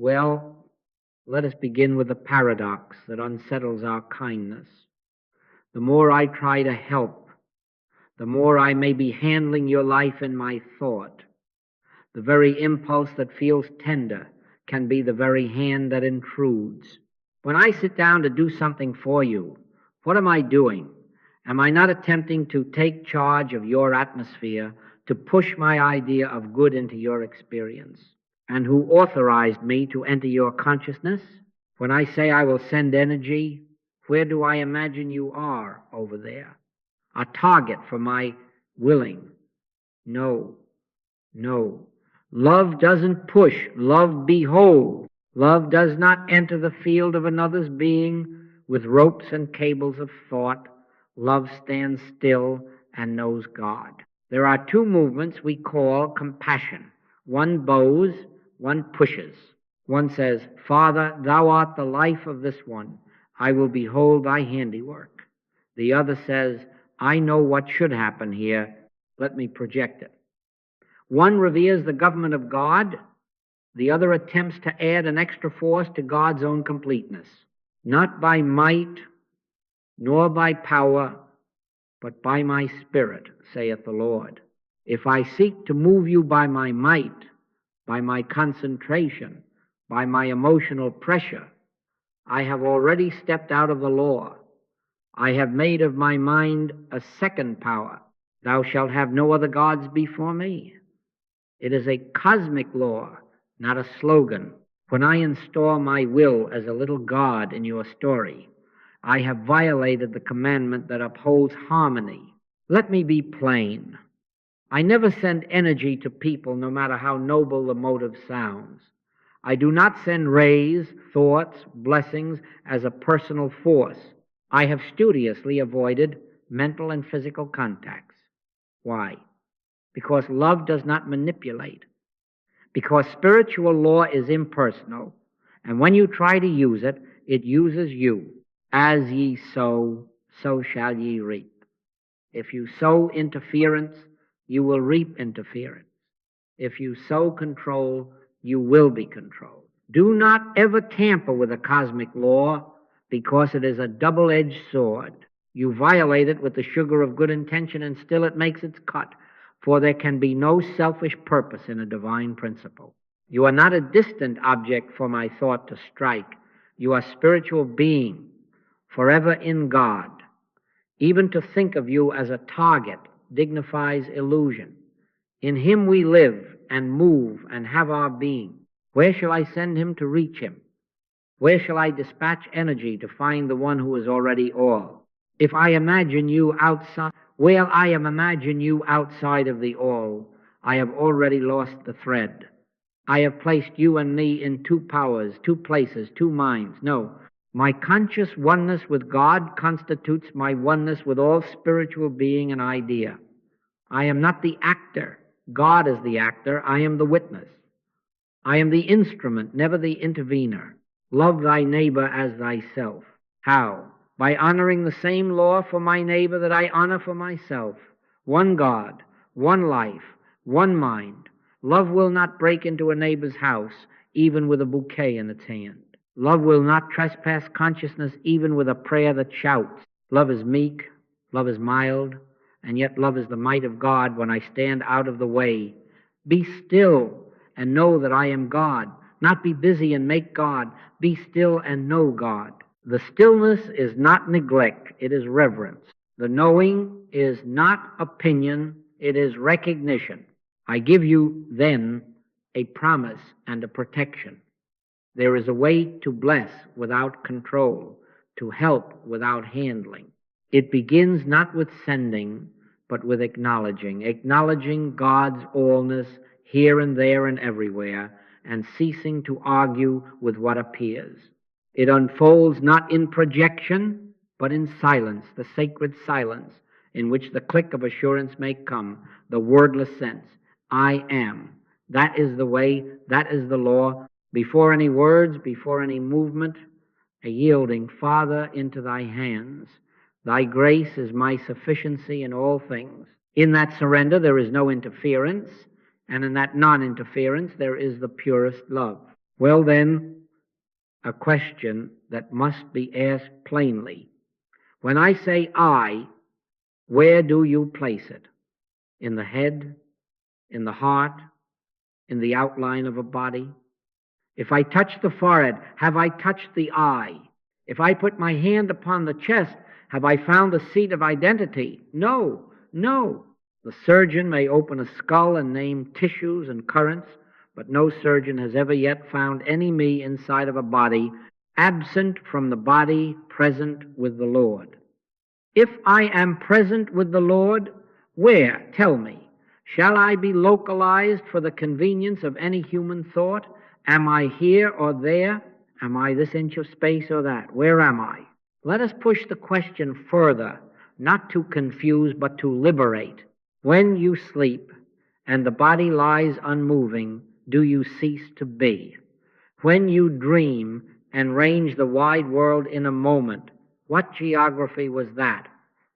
Well, let us begin with the paradox that unsettles our kindness. The more I try to help, the more I may be handling your life in my thought. The very impulse that feels tender can be the very hand that intrudes. When I sit down to do something for you, what am I doing? Am I not attempting to take charge of your atmosphere, to push my idea of good into your experience? And who authorized me to enter your consciousness? When I say I will send energy, where do I imagine you are over there? A target for my willing? No, no. Love doesn't push. Love beholds. Love does not enter the field of another's being with ropes and cables of thought. Love stands still and knows God. There are two movements we call compassion. One bows, one pushes. One says, Father, thou art the life of this one. I will behold thy handiwork. The other says, I know what should happen here. Let me project it. One reveres the government of God. The other attempts to add an extra force to God's own completeness. Not by might, nor by power, but by my Spirit, saith the Lord. If I seek to move you by my might, by my concentration, by my emotional pressure, I have already stepped out of the law. I have made of my mind a second power. Thou shalt have no other gods before me. It is a cosmic law, not a slogan. When I install my will as a little god in your story, I have violated the commandment that upholds harmony. Let me be plain. I never send energy to people, no matter how noble the motive sounds. I do not send rays, thoughts, blessings as a personal force. I have studiously avoided mental and physical contacts. Why? Because love does not manipulate. Because spiritual law is impersonal, and when you try to use it, it uses you. As ye sow, so shall ye reap. If you sow interference, you will reap interference. If you sow control, you will be controlled. Do not ever tamper with the cosmic law, because it is a double-edged sword. You violate it with the sugar of good intention, and still it makes its cut, for there can be no selfish purpose in a divine principle. You are not a distant object for my thought to strike. You are spiritual being, forever in God. Even to think of you as a target dignifies illusion. In him we live and move and have our being. Where shall I send him to reach him? Where shall I dispatch energy to find the one who is already all? If I imagine you outside, where I am imagine you outside of the all, I have already lost the thread. I have placed you and me in two powers, two places, two minds. No, my conscious oneness with God constitutes my oneness with all spiritual being and idea. I am not the actor. God is the actor. I am the witness. I am the instrument, never the intervener. Love thy neighbor as thyself. How? By honoring the same law for my neighbor that I honor for myself. One God, one life, one mind. Love will not break into a neighbor's house, even with a bouquet in its hand. Love will not trespass consciousness, even with a prayer that shouts. Love is meek, love is mild, and yet love is the might of God when I stand out of the way. Be still and know that I am God. Not be busy and make God. Be still and know God. The stillness is not neglect, it is reverence. The knowing is not opinion, it is recognition. I give you then a promise and a protection. There is a way to bless without control, to help without handling. It begins not with sending, but with acknowledging God's allness here and there and everywhere, and ceasing to argue with what appears. It unfolds not in projection, but in silence, the sacred silence in which the click of assurance may come, the wordless sense. I am. That is the way, that is the law. Before any words, before any movement, a yielding, Father, into thy hands. Thy grace is my sufficiency in all things. In that surrender there is no interference, and in that non-interference there is the purest love. Well, then, a question that must be asked plainly. When I say I, where do you place it? In the head? In the heart? In the outline of a body? If I touch the forehead, have I touched the eye? If I put my hand upon the chest, have I found the seat of identity? No, no. The surgeon may open a skull and name tissues and currents, but no surgeon has ever yet found any me inside of a body, absent from the body, present with the Lord. If I am present with the Lord, where? Tell me. Shall I be localized for the convenience of any human thought? Am I here or there? Am I this inch of space or that? Where am I? Let us push the question further, not to confuse, but to liberate. When you sleep and the body lies unmoving, do you cease to be? When you dream and range the wide world in a moment, what geography was that?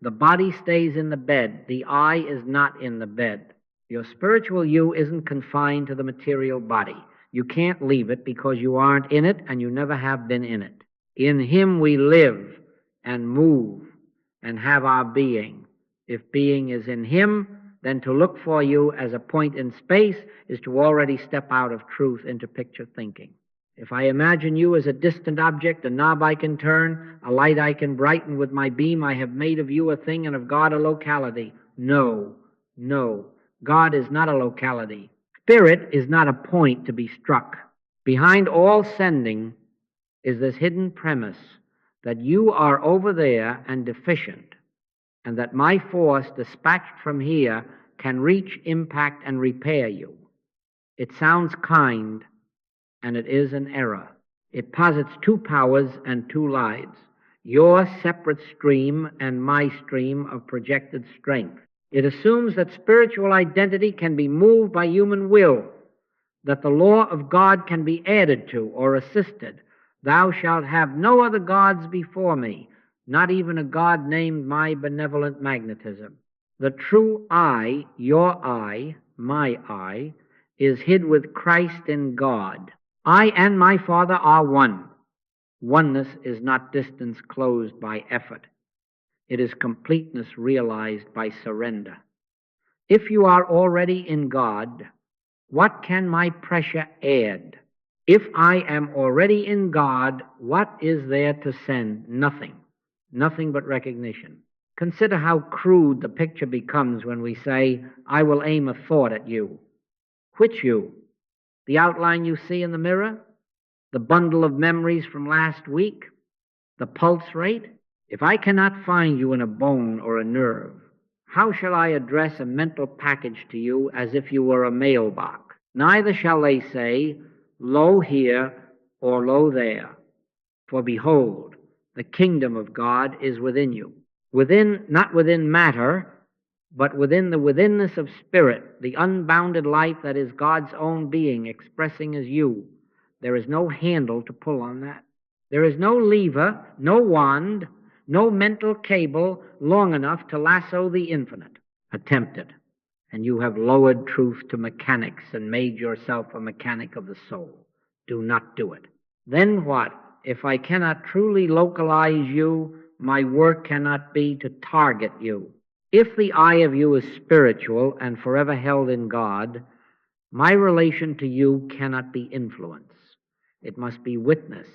The body stays in the bed. The I is not in the bed. Your spiritual you isn't confined to the material body. You can't leave it because you aren't in it and you never have been in it. In Him we live and move and have our being. If being is in Him, then to look for you as a point in space is to already step out of truth into picture thinking. If I imagine you as a distant object, a knob I can turn, a light I can brighten with my beam, I have made of you a thing and of God a locality. No, no. God is not a locality. Spirit is not a point to be struck. Behind all sending is this hidden premise that you are over there and deficient, and that my force dispatched from here can reach, impact, and repair you. It sounds kind, and it is an error. It posits two powers and two lives, your separate stream and my stream of projected strength. It assumes that spiritual identity can be moved by human will, that the law of God can be added to or assisted. Thou shalt have no other gods before me, not even a god named my benevolent magnetism. The true I, your I, my I, is hid with Christ in God. I and my Father are one. Oneness is not distance closed by effort. It is completeness realized by surrender. If you are already in God, what can my pressure add? If I am already in God, what is there to send? Nothing. Nothing but recognition. Consider how crude the picture becomes when we say, I will aim a thought at you. Which you? The outline you see in the mirror? The bundle of memories from last week? The pulse rate? If I cannot find you in a bone or a nerve, how shall I address a mental package to you as if you were a mailbox? Neither shall they say, lo here or lo there. For behold, the kingdom of God is within you. Within, not within matter, but within the withinness of spirit, the unbounded life that is God's own being expressing as you. There is no handle to pull on that. There is no lever, no wand, no mental cable long enough to lasso the infinite. Attempt it, and you have lowered truth to mechanics and made yourself a mechanic of the soul. Do not do it. Then what? If I cannot truly localize you, my work cannot be to target you. If the I of you is spiritual and forever held in God, my relation to you cannot be influence. It must be witness.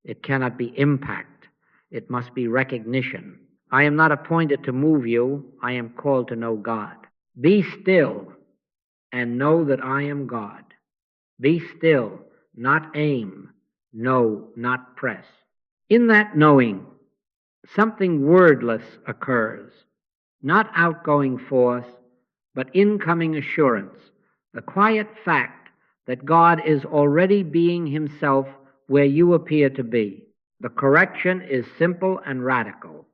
It cannot be impact. It must be recognition. I am not appointed to move you. I am called to know God. Be still and know that I am God. Be still, not aim. No, not press. In that knowing, something wordless occurs. Not outgoing force, but incoming assurance. The quiet fact that God is already being Himself where you appear to be. The correction is simple and radical.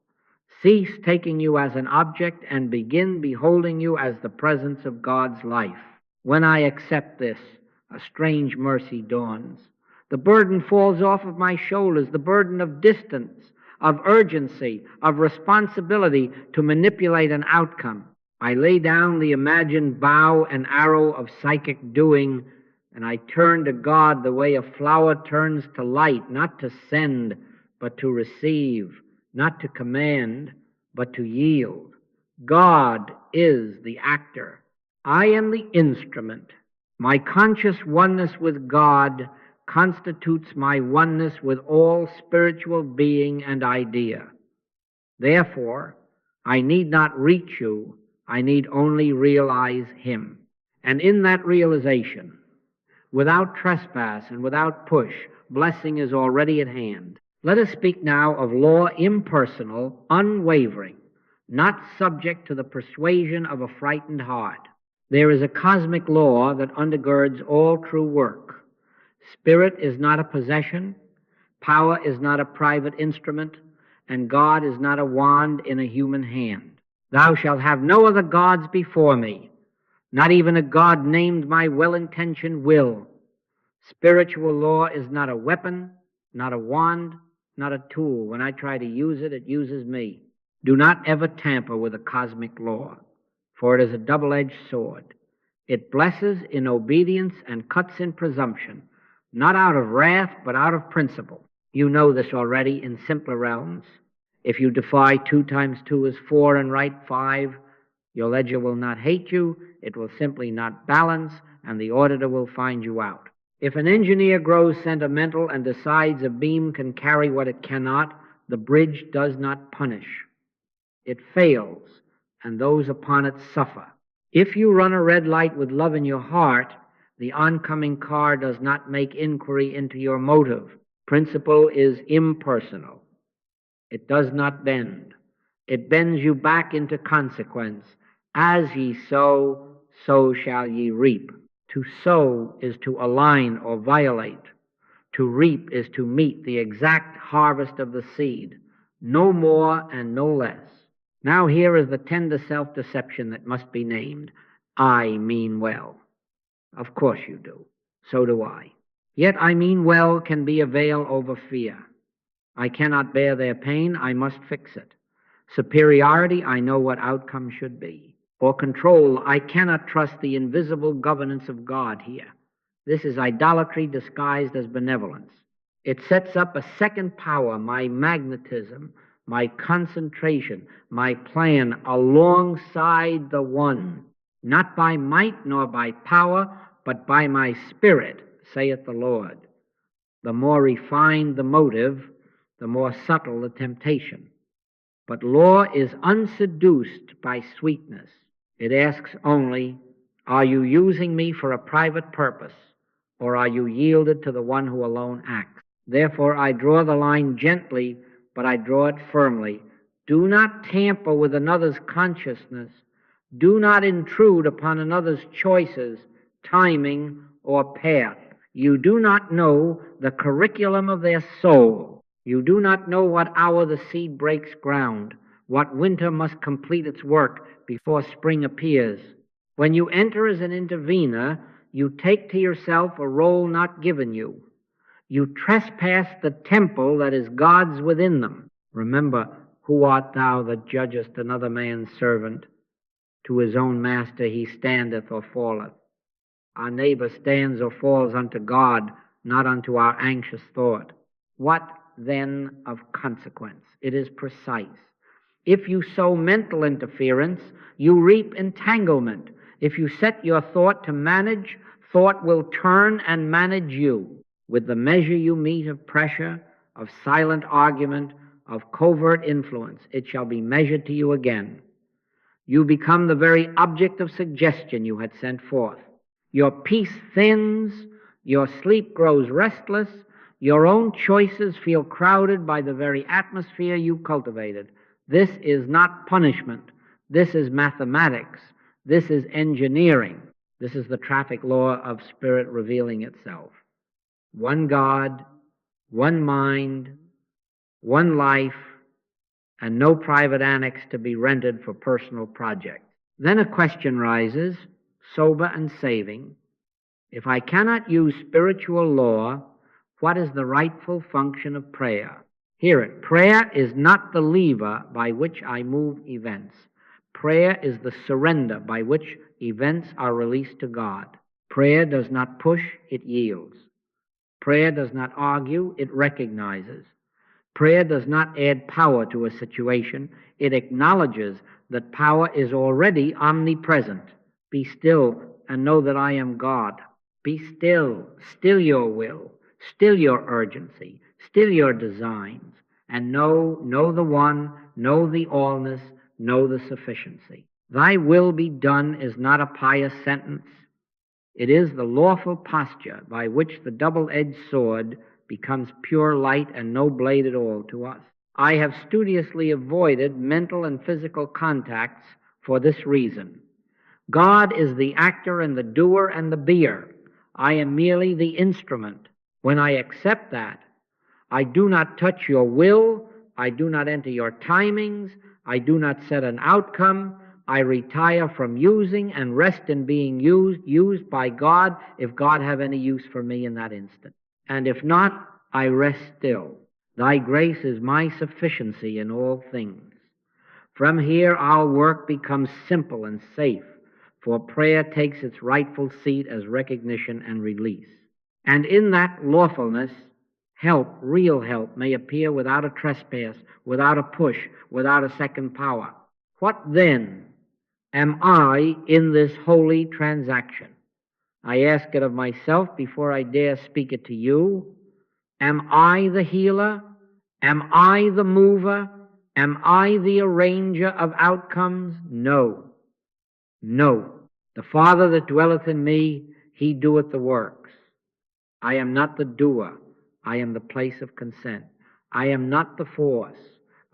Cease taking you as an object and begin beholding you as the presence of God's life. When I accept this, a strange mercy dawns. The burden falls off of my shoulders, the burden of distance, of urgency, of responsibility to manipulate an outcome. I lay down the imagined bow and arrow of psychic doing And I turn to God the way a flower turns to light, not to send, but to receive, not to command, but to yield. God is the actor. I am the instrument. My conscious oneness with God constitutes my oneness with all spiritual being and idea. Therefore, I need not reach you, I need only realize Him. And in that realization, without trespass and without push, blessing is already at hand. Let us speak now of law impersonal, unwavering, not subject to the persuasion of a frightened heart. There is a cosmic law that undergirds all true work. Spirit is not a possession, power is not a private instrument, and God is not a wand in a human hand. Thou shalt have no other gods before me, not even a God named my well-intentioned will. Spiritual law is not a weapon, not a wand, not a tool. When I try to use it, it uses me. Do not ever tamper with a cosmic law, for it is a double-edged sword. It blesses in obedience and cuts in presumption, not out of wrath, but out of principle. You know this already in simpler realms. If you defy 2 times 2 is 4 and write 5, your ledger will not hate you, it will simply not balance, and the auditor will find you out. If an engineer grows sentimental and decides a beam can carry what it cannot, the bridge does not punish. It fails, and those upon it suffer. If you run a red light with love in your heart, the oncoming car does not make inquiry into your motive. Principle is impersonal. It does not bend. It bends you back into consequence. As ye sow, so shall ye reap. To sow is to align or violate. To reap is to meet the exact harvest of the seed, no more and no less. Now here is the tender self-deception that must be named. I mean well. Of course you do. So do I. Yet I mean well can be a veil over fear. I cannot bear their pain, I must fix it. Superiority, I know what outcome should be. Or control, I cannot trust the invisible governance of God here. This is idolatry disguised as benevolence. It sets up a second power, my magnetism, my concentration, my plan alongside the one, not by might nor by power, but by my spirit, saith the Lord. The more refined the motive, the more subtle the temptation. But law is unseduced by sweetness. It asks only, are you using me for a private purpose, or are you yielded to the one who alone acts? Therefore I draw the line gently, but I draw it firmly. Do not tamper with another's consciousness. Do not intrude upon another's choices, timing, or path. You do not know the curriculum of their soul. You do not know what hour the seed breaks ground, what winter must complete its work before spring appears. When you enter as an intervener, you take to yourself a role not given you. You trespass the temple that is God's within them. Remember, who art thou that judgest another man's servant? To his own master he standeth or falleth. Our neighbor stands or falls unto God, not unto our anxious thought. What then of consequence? It is precise. If you sow mental interference, you reap entanglement. If you set your thought to manage, thought will turn and manage you. With the measure you meet of pressure, of silent argument, of covert influence, it shall be measured to you again. You become the very object of suggestion you had sent forth. Your peace thins, your sleep grows restless, your own choices feel crowded by the very atmosphere you cultivated. This is not punishment. This is mathematics. This is engineering. This is the traffic law of spirit revealing itself. One God, one mind, one life, and no private annex to be rented for personal projects. Then a question rises, sober and saving. If I cannot use spiritual law, what is the rightful function of prayer? Hear it. Prayer is not the lever by which I move events. Prayer is the surrender by which events are released to God. Prayer does not push, it yields. Prayer does not argue, it recognizes. Prayer does not add power to a situation, it acknowledges that power is already omnipresent. Be still and know that I am God. Be still, still your will, still your urgency, still your designs, and know the one, know the allness, know the sufficiency. Thy will be done is not a pious sentence. It is the lawful posture by which the double-edged sword becomes pure light and no blade at all to us. I have studiously avoided mental and physical contacts for this reason. God is the actor and the doer and the beer. I am merely the instrument. When I accept that, I do not touch your will, I do not enter your timings, I do not set an outcome, I retire from using and rest in being used by God if God have any use for me in that instant. And if not, I rest still. Thy grace is my sufficiency in all things. From here our work becomes simple and safe, for prayer takes its rightful seat as recognition and release. And in that lawfulness, help, real help, may appear without a trespass, without a push, without a second power. What then am I in this holy transaction? I ask it of myself before I dare speak it to you. Am I the healer? Am I the mover? Am I the arranger of outcomes? No. No. The Father that dwelleth in me, he doeth the works. I am not the doer. I am the place of consent. I am not the force.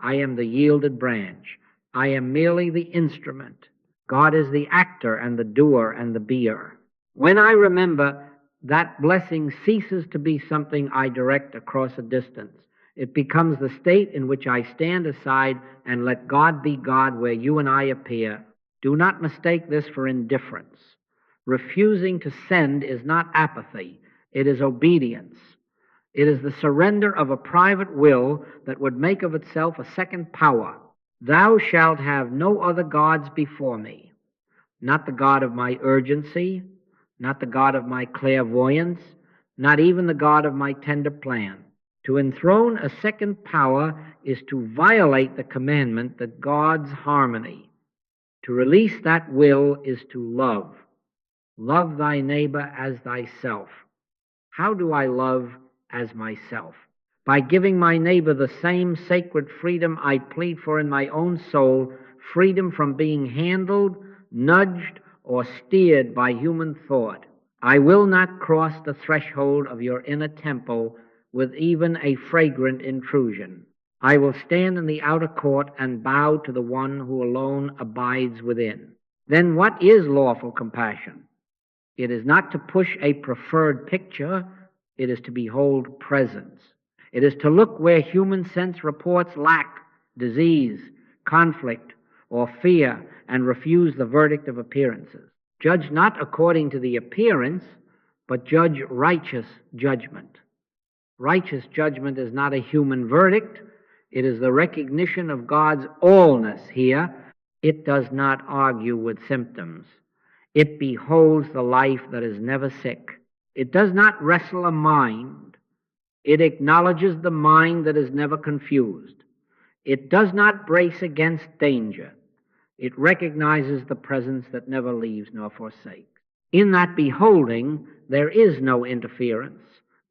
I am the yielded branch. I am merely the instrument. God is the actor and the doer and the beer. When I remember, that blessing ceases to be something I direct across a distance. It becomes the state in which I stand aside and let God be God where you and I appear. Do not mistake this for indifference. Refusing to send is not apathy. It is obedience. It is the surrender of a private will that would make of itself a second power. Thou shalt have no other gods before me. Not the God of my urgency, not the God of my clairvoyance, not even the God of my tender plan. To enthrone a second power is to violate the commandment that God's harmony. To release that will is to love. Love thy neighbor as thyself. How do I love as myself? By giving my neighbor the same sacred freedom I plead for in my own soul, freedom from being handled, nudged, or steered by human thought. I will not cross the threshold of your inner temple with even a fragrant intrusion. I will stand in the outer court and bow to the one who alone abides within. Then what is lawful compassion? It is not to push a preferred picture, it is to behold presence. It is to look where human sense reports lack, disease, conflict, or fear, and refuse the verdict of appearances. Judge not according to the appearance, but judge righteous judgment. Righteous judgment is not a human verdict. It is the recognition of God's allness here. It does not argue with symptoms. It beholds the life that is never sick. It does not wrestle a mind. It acknowledges the mind that is never confused. It does not brace against danger. It recognizes the presence that never leaves nor forsakes. In that beholding, there is no interference,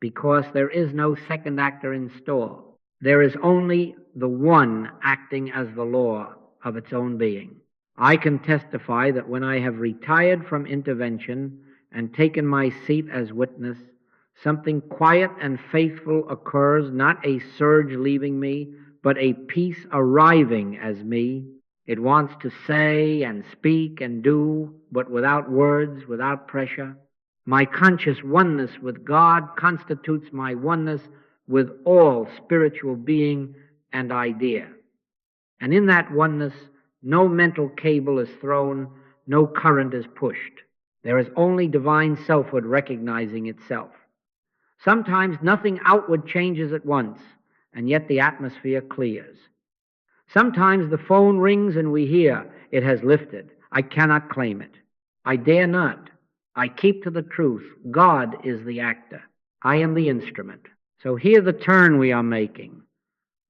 because there is no second actor in store. There is only the one acting as the law of its own being. I can testify that when I have retired from intervention and taken my seat as witness, something quiet and faithful occurs, not a surge leaving me, but a peace arriving as me. It wants to say and speak and do, but without words, without pressure. My conscious oneness with God constitutes my oneness with all spiritual being and idea. And in that oneness, no mental cable is thrown, no current is pushed. There is only divine selfhood recognizing itself. Sometimes nothing outward changes at once, and yet the atmosphere clears. Sometimes the phone rings and we hear, it has lifted. I cannot claim it. I dare not. I keep to the truth. God is the actor. I am the instrument. So hear the turn we are making.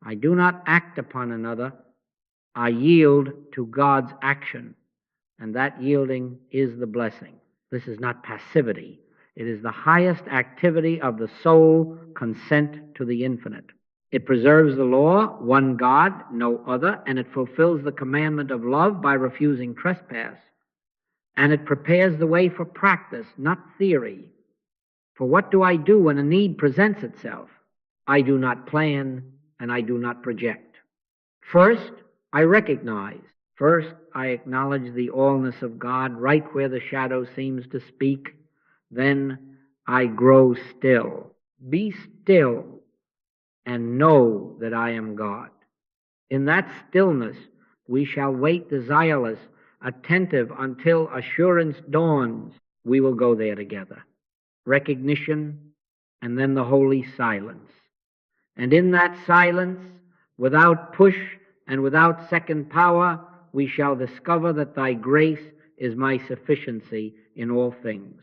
I do not act upon another. I yield to God's action, and that yielding is the blessing. This is not passivity. It is the highest activity of the soul, consent to the infinite. It preserves the law, one God, no other, and it fulfills the commandment of love by refusing trespass. And it prepares the way for practice, not theory. For what do I do when a need presents itself? I do not plan and I do not project. First, I recognize. First, I acknowledge the allness of God right where the shadow seems to speak. Then I grow still. Be still and know that I am God. In that stillness, we shall wait desireless, attentive until assurance dawns. We will go there together. Recognition and then the holy silence. And in that silence, without push and without second power, we shall discover that thy grace is my sufficiency in all things.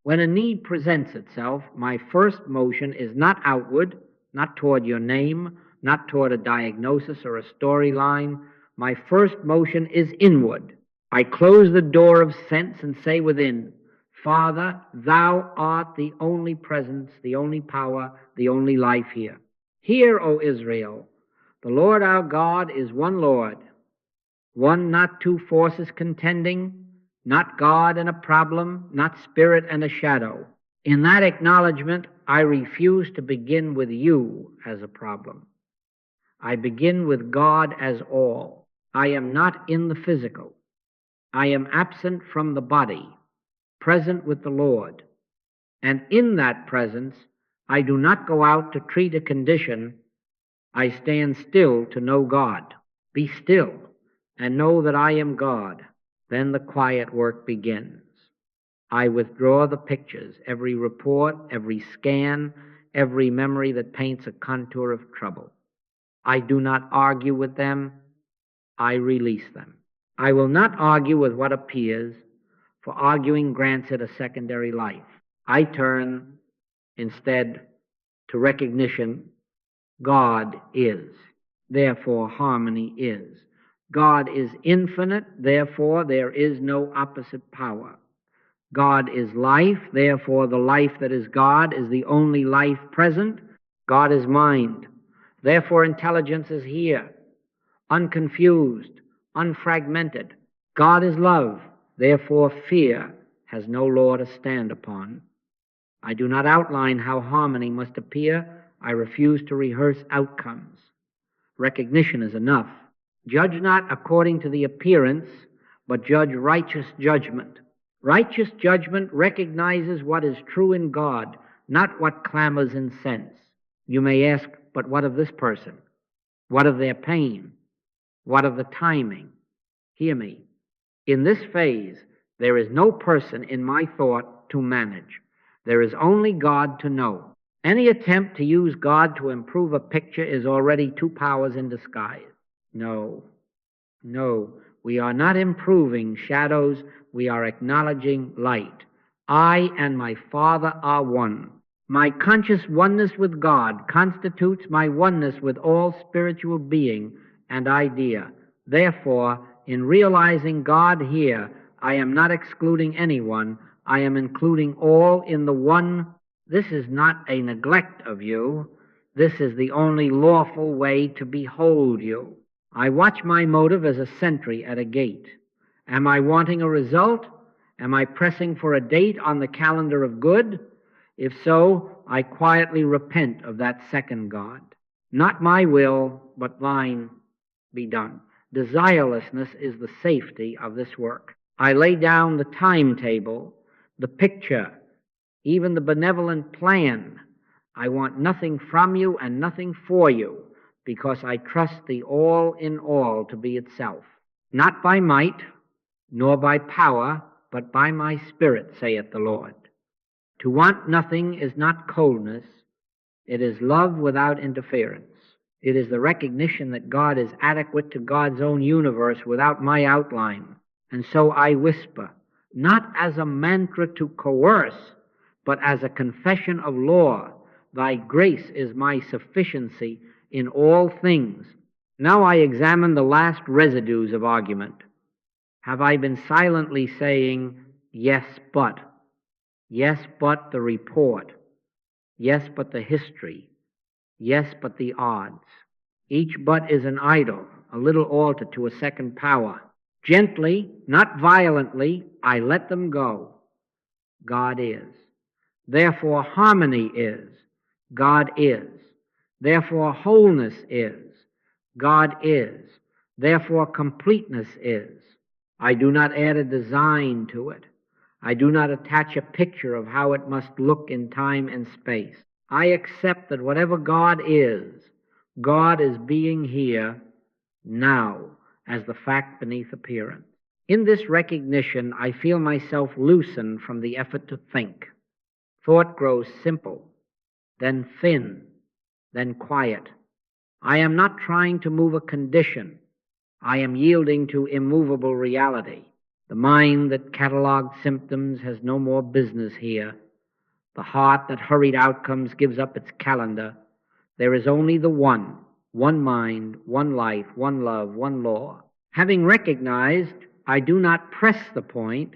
When a need presents itself, my first motion is not outward, not toward your name, not toward a diagnosis or a storyline. My first motion is inward. I close the door of sense and say within, Father, thou art the only presence, the only power, the only life here. Hear, O Israel, the Lord our God is one Lord, one, not two forces contending, not God and a problem, not spirit and a shadow. In that acknowledgement, I refuse to begin with you as a problem. I begin with God as all. I am not in the physical. I am absent from the body, present with the Lord. And in that presence, I do not go out to treat a condition. I stand still to know God. Be still and know that I am God. Then the quiet work begins. I withdraw the pictures, every report, every scan, every memory that paints a contour of trouble. I do not argue with them. I release them. I will not argue with what appears, for arguing grants it a secondary life. I turn instead to recognition. God is, therefore harmony is. God is infinite, therefore there is no opposite power. God is life, therefore the life that is God is the only life present. God is mind, therefore intelligence is here, unconfused, unfragmented. God is love, therefore fear has no law to stand upon. I do not outline how harmony must appear. I refuse to rehearse outcomes. Recognition is enough. Judge not according to the appearance, but judge righteous judgment. Righteous judgment recognizes what is true in God, not what clamors in sense. You may ask, but what of this person? What of their pain? What of the timing? Hear me. In this phase, there is no person in my thought to manage. There is only God to know. Any attempt to use God to improve a picture is already two powers in disguise. No, we are not improving shadows. We are acknowledging light. I and my Father are one. My conscious oneness with God constitutes my oneness with all spiritual being and idea. Therefore, in realizing God here, I am not excluding anyone. I am including all in the one. This is not a neglect of you. This is the only lawful way to behold you. I watch my motive as a sentry at a gate. Am I wanting a result? Am I pressing for a date on the calendar of good? If so, I quietly repent of that second God. Not my will, but thine be done. Desirelessness is the safety of this work. I lay down the timetable, the picture, even the benevolent plan. I want nothing from you and nothing for you, because I trust the all in all to be itself. Not by might, nor by power, but by my spirit, saith the Lord. To want nothing is not coldness. It is love without interference. It is the recognition that God is adequate to God's own universe without my outline. And so I whisper, not as a mantra to coerce, but as a confession of law. Thy grace is my sufficiency in all things. Now I examine the last residues of argument. Have I been silently saying, yes, but the report, yes, but the history, yes, but the odds? Each but is an idol, a little altar to a second power. Gently, not violently, I let them go. God is. Therefore harmony is. God is. Therefore wholeness is. God is. Therefore completeness is. I do not add a design to it. I do not attach a picture of how it must look in time and space. I accept that whatever God is being here now as the fact beneath appearance. In this recognition, I feel myself loosen from the effort to think. Thought grows simple, then thin, then quiet. I am not trying to move a condition. I am yielding to immovable reality. The mind that catalogued symptoms has no more business here. The heart that hurried outcomes gives up its calendar. There is only the one mind, one life, one love, one law. Having recognized, I do not press the point,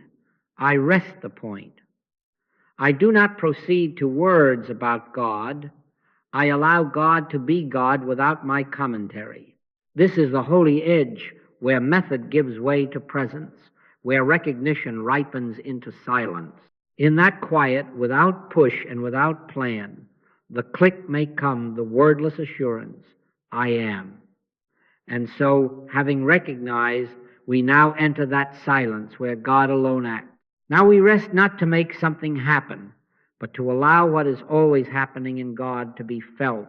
I rest the point. I do not proceed to words about God. I allow God to be God without my commentary. This is the holy edge where method gives way to presence, where recognition ripens into silence. In that quiet, without push and without plan, the click may come, the wordless assurance, I am. And so, having recognized, we now enter that silence where God alone acts. Now we rest not to make something happen, but to allow what is always happening in God to be felt.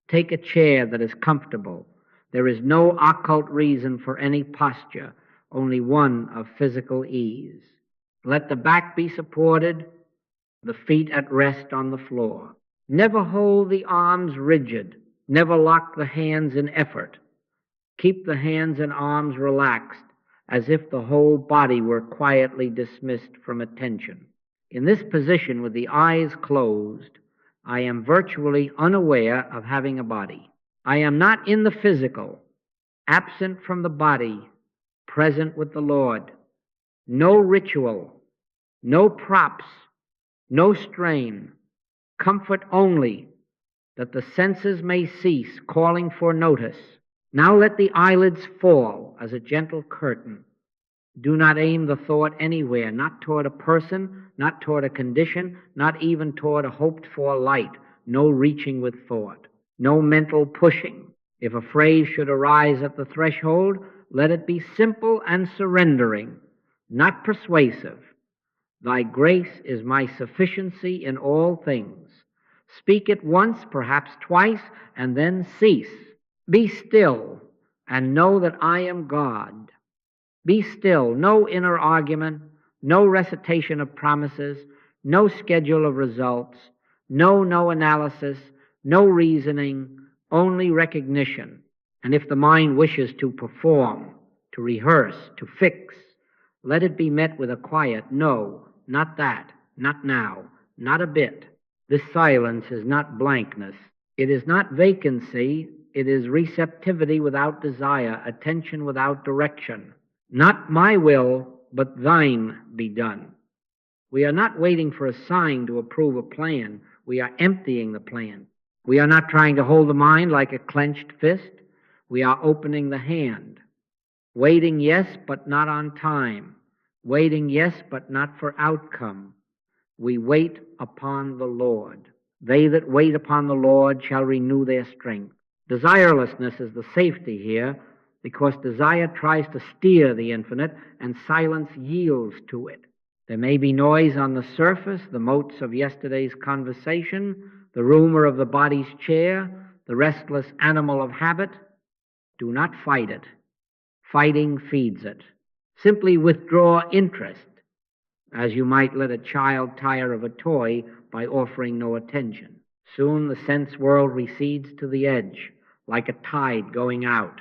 Take a chair that is comfortable. There is no occult reason for any posture, only one of physical ease. Let the back be supported, the feet at rest on the floor. Never hold the arms rigid. Never lock the hands in effort. Keep the hands and arms relaxed, as if the whole body were quietly dismissed from attention. In this position, with the eyes closed, I am virtually unaware of having a body. I am not in the physical, absent from the body, present with the Lord. No ritual, no props, no strain, comfort only, that the senses may cease calling for notice. Now let the eyelids fall as a gentle curtain. Do not aim the thought anywhere, not toward a person, not toward a condition, not even toward a hoped-for light. No reaching with thought, no mental pushing. If a phrase should arise at the threshold, let it be simple and surrendering, not persuasive. Thy grace is my sufficiency in all things. Speak it once, perhaps twice, and then cease. Be still and know that I am God. Be still, no inner argument, no recitation of promises, no schedule of results, no analysis, no reasoning, only recognition. And if the mind wishes to perform, to rehearse, to fix, let it be met with a quiet, no, not that, not now, not a bit. This silence is not blankness. It is not vacancy. It is receptivity without desire, attention without direction. Not my will, but thine be done. We are not waiting for a sign to approve a plan. We are emptying the plan. We are not trying to hold the mind like a clenched fist. We are opening the hand. Waiting, yes, but not on time. Waiting, yes, but not for outcome. We wait upon the Lord. They that wait upon the Lord shall renew their strength. Desirelessness is the safety here, because desire tries to steer the infinite and silence yields to it. There may be noise on the surface, the motes of yesterday's conversation, the rumor of the body's chair, the restless animal of habit. Do not fight it. Fighting feeds it. Simply withdraw interest, as you might let a child tire of a toy by offering no attention. Soon the sense world recedes to the edge, like a tide going out.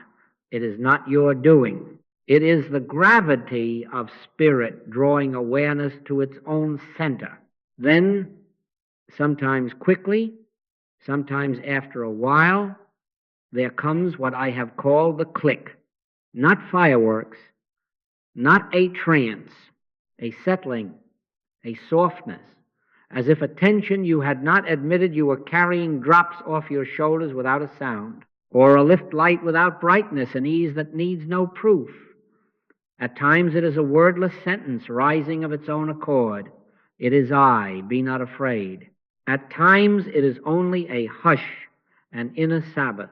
It is not your doing. It is the gravity of spirit drawing awareness to its own center. Then, sometimes quickly, sometimes after a while, there comes what I have called the click. Not fireworks, not a trance, a settling, a softness, as if a tension you had not admitted you were carrying drops off your shoulders without a sound, or a lift light without brightness, an ease that needs no proof. At times it is a wordless sentence rising of its own accord. It is I, be not afraid. At times it is only a hush, an inner Sabbath.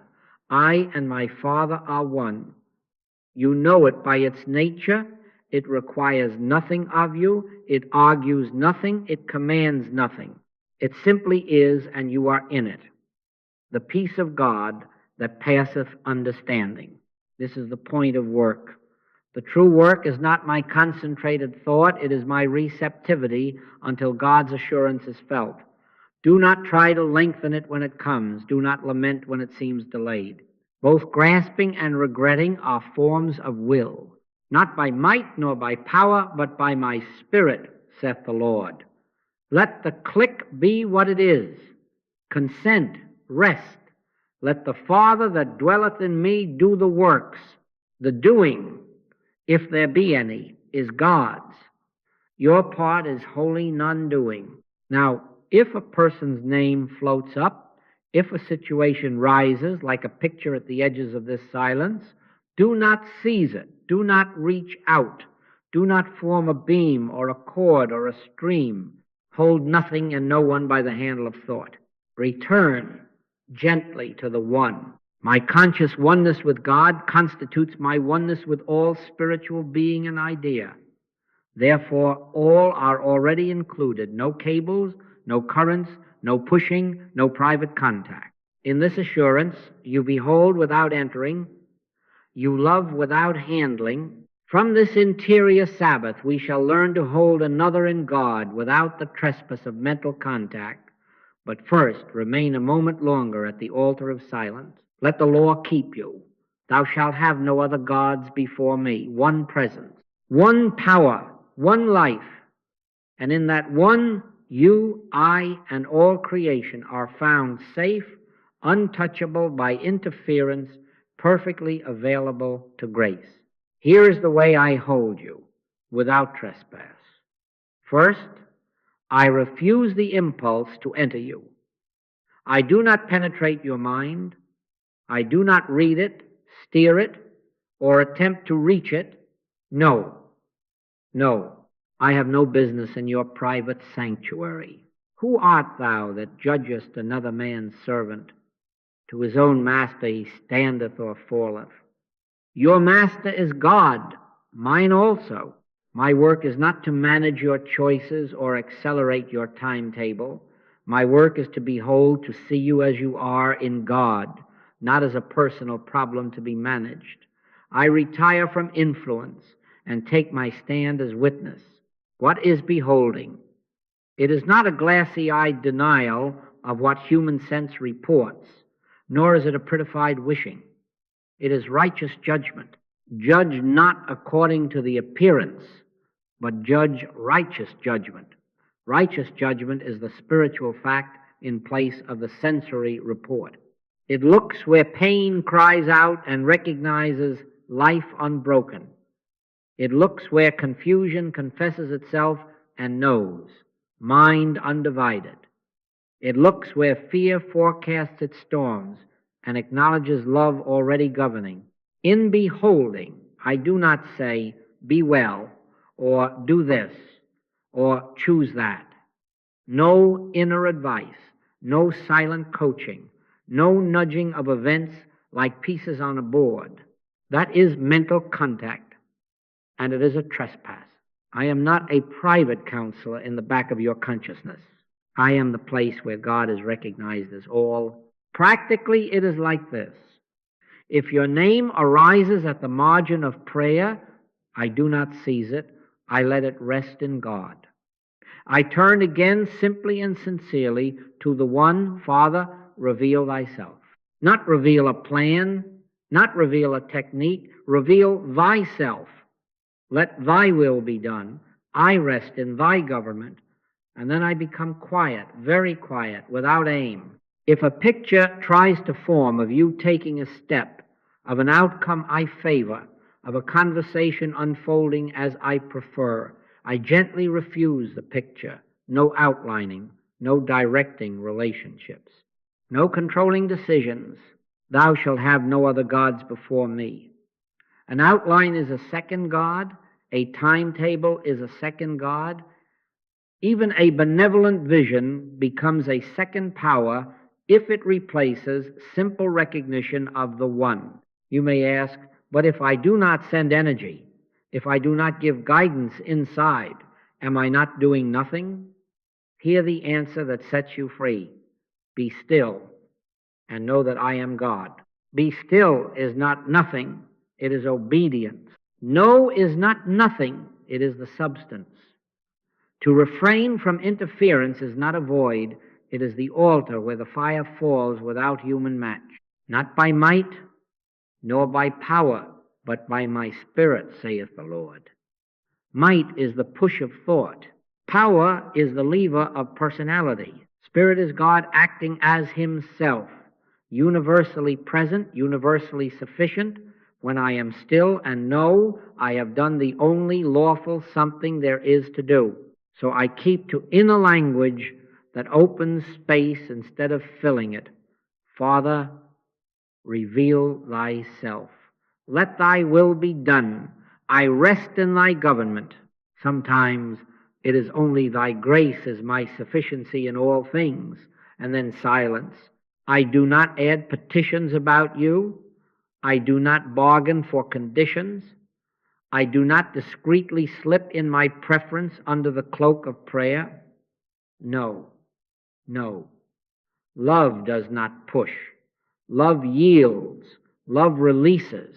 I and my Father are one. You know it by its nature. It requires nothing of you. It argues nothing. It commands nothing. It simply is, and you are in it. The peace of God that passeth understanding. This is the point of work. The true work is not my concentrated thought. It is my receptivity until God's assurance is felt. Do not try to lengthen it when it comes. Do not lament when it seems delayed. Both grasping and regretting are forms of will, not by might nor by power, but by my Spirit, saith the Lord. Let the click be what it is. Consent, rest. Let the Father that dwelleth in me do the works. The doing, if there be any, is God's. Your part is wholly non-doing. Now, if a person's name floats up, if a situation rises like a picture at the edges of this silence, do not seize it. Do not reach out. Do not form a beam or a cord or a stream. Hold nothing and no one by the handle of thought. Return gently to the one. My conscious oneness with God constitutes my oneness with all spiritual being and idea. Therefore, all are already included. No cables, no currents, no pushing, no private contact. In this assurance, you behold without entering, you love without handling. From this interior Sabbath, we shall learn to hold another in God without the trespass of mental contact. But first, remain a moment longer at the altar of silence. Let the law keep you. Thou shalt have no other gods before me. One presence, one power, one life. And in that one, you, I, and all creation are found safe, untouchable by interference, perfectly available to grace. Here is the way I hold you, without trespass. First, I refuse the impulse to enter you. I do not penetrate your mind. I do not read it, steer it, or attempt to reach it. No, no, I have no business in your private sanctuary. Who art thou that judgest another man's servant? To his own master he standeth or falleth. Your master is God, mine also. My work is not to manage your choices or accelerate your timetable. My work is to behold, to see you as you are in God, not as a personal problem to be managed. I retire from influence and take my stand as witness. What is beholding? It is not a glassy-eyed denial of what human sense reports, nor is it a prettified wishing. It is righteous judgment. Judge not according to the appearance, but judge righteous judgment. Righteous judgment is the spiritual fact in place of the sensory report. It looks where pain cries out and recognizes life unbroken. It looks where confusion confesses itself and knows, mind undivided. It looks where fear forecasts its storms and acknowledges love already governing. In beholding, I do not say, be well, or do this, or choose that. No inner advice, no silent coaching, no nudging of events like pieces on a board. That is mental contact, and it is a trespass. I am not a private counselor in the back of your consciousness. I am the place where God is recognized as all. Practically, it is like this. If your name arises at the margin of prayer, I do not seize it. I let it rest in God. I turn again simply and sincerely to the one, Father, reveal thyself. Not reveal a plan, Not reveal a technique, reveal thyself. Let thy will be done. I rest in thy government. And then I become quiet, very quiet, without aim. If a picture tries to form of you taking a step, of an outcome I favor, of a conversation unfolding as I prefer, I gently refuse the picture. No outlining, no directing relationships, no controlling decisions. Thou shalt have no other gods before me. An outline is a second God. A timetable is a second God. Even a benevolent vision becomes a second power if it replaces simple recognition of the one. You may ask, but if I do not send energy, if I do not give guidance inside, am I not doing nothing? Hear the answer that sets you free. Be still and know that I am God. Be still is not nothing, it is obedience. No is not nothing, it is the substance. To refrain from interference is not a void, it is the altar where the fire falls without human match. Not by might, nor by power, but by my Spirit, saith the Lord. Might is the push of thought. Power is the lever of personality. Spirit is God acting as himself, universally present, universally sufficient, when I am still and know I have done the only lawful something there is to do. So I keep to inner language that opens space instead of filling it. Father, reveal thyself. Let thy will be done. I rest in thy government. Sometimes it is only thy grace is my sufficiency in all things, and then silence. I do not add petitions about you. I do not bargain for conditions. I do not discreetly slip in my preference under the cloak of prayer. No, no. Love does not push. Love yields. Love releases.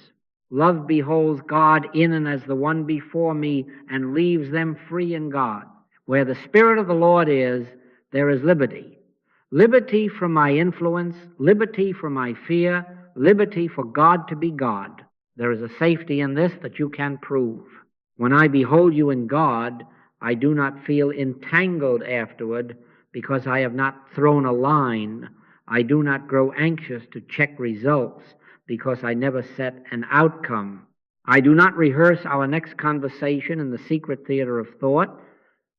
Love beholds God in and as the one before me and leaves them free in God. Where the Spirit of the Lord is, there is liberty. Liberty from my influence, liberty from my fear, liberty for God to be God. There is a safety in this that you can prove. When I behold you in God, I do not feel entangled afterward because I have not thrown a line. I do not grow anxious to check results because I never set an outcome. I do not rehearse our next conversation in the secret theater of thought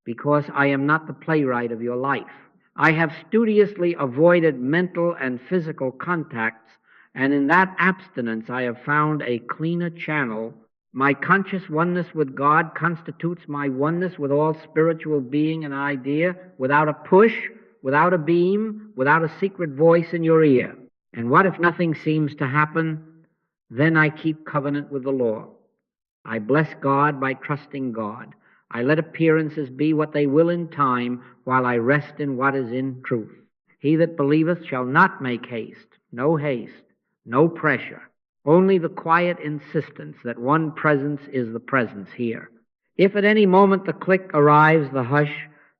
because I am not the playwright of your life. I have studiously avoided mental and physical contacts, and in that abstinence I have found a cleaner channel. My conscious oneness with God constitutes my oneness with all spiritual being and idea, without a push, without a beam, without a secret voice in your ear. And what if nothing seems to happen? Then I keep covenant with the law. I bless God by trusting God. I let appearances be what they will in time, while I rest in what is in truth. He that believeth shall not make haste, no pressure, only the quiet insistence that one presence is the presence here. If at any moment the click arrives, the hush,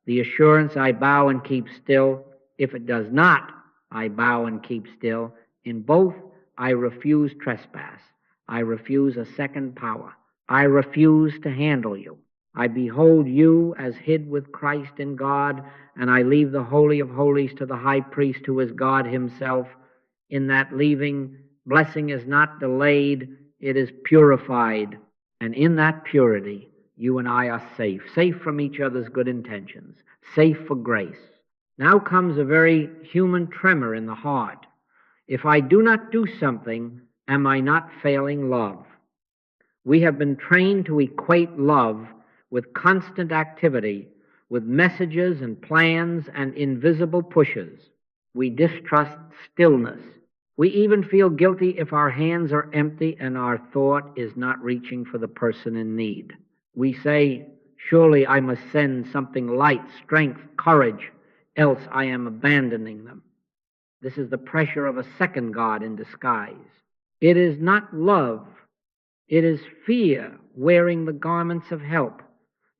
the assurance, I bow and keep still. If it does not, I bow and keep still. In both, I refuse trespass. I refuse a second power. I refuse to handle you. I behold you as hid with Christ in God, and I leave the Holy of Holies to the high priest who is God himself. In that leaving, blessing is not delayed, it is purified. And in that purity, you and I are safe from each other's good intentions, safe for grace. Now comes a very human tremor in the heart. If I do not do something, am I not failing love? We have been trained to equate love with constant activity, with messages and plans and invisible pushes. We distrust stillness. We even feel guilty if our hands are empty and our thought is not reaching for the person in need. We say, surely I must send something light, strength, courage, else I am abandoning them. This is the pressure of a second God in disguise. It is not love. It is fear wearing the garments of help.